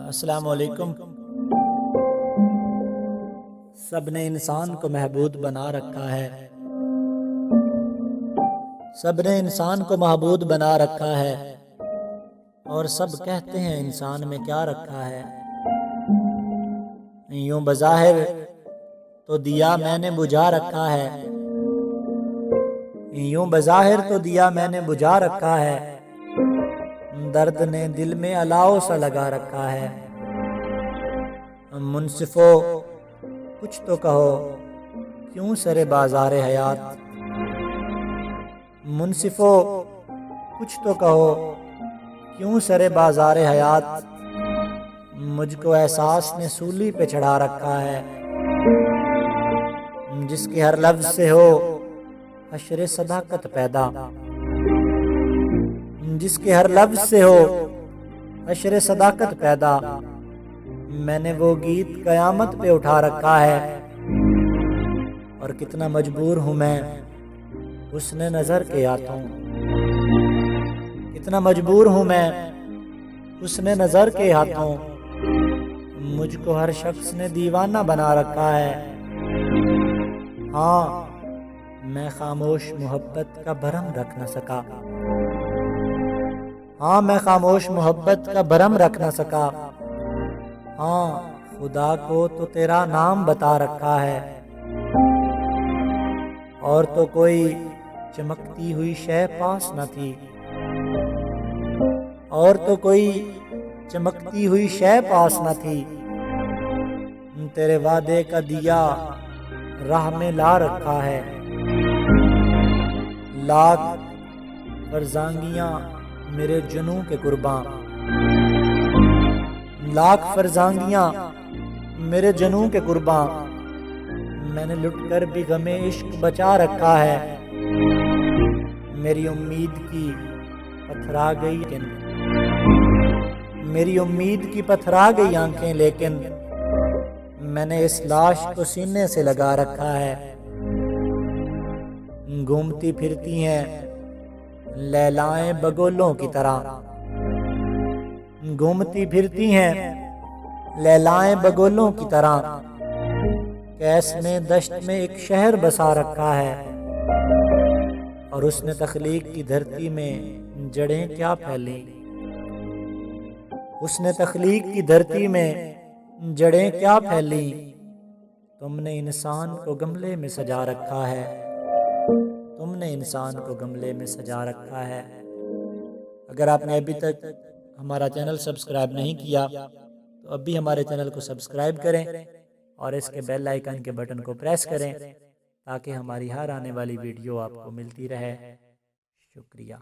السلام علیکم۔ سب نے انسان کو محبوب بنا رکھا ہے، سب نے انسان کو محبوب بنا رکھا ہے، اور سب کہتے ہیں انسان میں کیا رکھا ہے۔ یوں بظاہر تو دیا میں نے بجھا رکھا ہے، یوں بظاہر تو دیا میں نے بجھا رکھا ہے، درد نے دل میں الاؤ سا لگا رکھا ہے۔ منصفو کچھ تو کہو کیوں سرے بازار حیات، منصفو کچھ تو کہو کیوں سرے بازار حیات، مجھ کو احساس نے سولی پہ چڑھا رکھا ہے، جس کے ہر لفظ سے ہو حشر صداقت پیدا، جس کے ہر لفظ سے ہو حشر صداقت پیدا، میں نے وہ گیت قیامت پہ اٹھا رکھا ہے۔ اور کتنا مجبور ہوں میں حسن نظر کے ہاتھوں، کتنا مجبور ہوں میں حسن نظر کے ہاتھوں، مجھ کو ہر شخص نے دیوانہ بنا رکھا ہے۔ ہاں میں خاموش محبت کا بھرم رکھ نہ سکا، ہاں میں خاموش محبت کا بھرم رکھ نہ سکا، ہاں خدا کو تو تیرا نام بتا رکھا ہے، اور تو کوئی چمکتی ہوئی شے پاس نہ تھی، اور تو کوئی چمکتی ہوئی شے پاس نہ تھی، تیرے وعدے کا دیا راہ میں لا رکھا ہے۔ لاکھ فرزانگیاں میرے جنوں کے قرباں، لاکھ فرزانگیاں میرے جنوں کے قرباں، میں نے لٹ کر بھی غم عشق بچا رکھا ہے۔ میری امید کی پتھرا گئی میری امید کی پتھرا گئی آنکھیں، لیکن میں نے اس لاش کو سینے سے لگا رکھا ہے۔ گھومتی پھرتی ہیں لیلائیں بگولوں کی طرح، گھومتی پھرتی ہیں لیلائیں بگولوں کی طرح، کیس نے دشت میں ایک شہر بسا رکھا ہے، اور اس نے تخلیق کی دھرتی میں جڑیں کیا پھیلیں، اس نے تخلیق کی دھرتی میں جڑیں کیا پھیلیں، تم نے انسان کو گملے میں سجا رکھا ہے، تم نے انسان کو گملے میں سجا رکھا ہے۔ اگر آپ نے ابھی تک ہمارا چینل سبسکرائب نہیں کیا تو ابھی ہمارے چینل کو سبسکرائب کریں اور اس کے بیل آئیکن کے بٹن کو پریس کریں تاکہ ہماری ہر آنے والی ویڈیو آپ کو ملتی رہے۔ شکریہ۔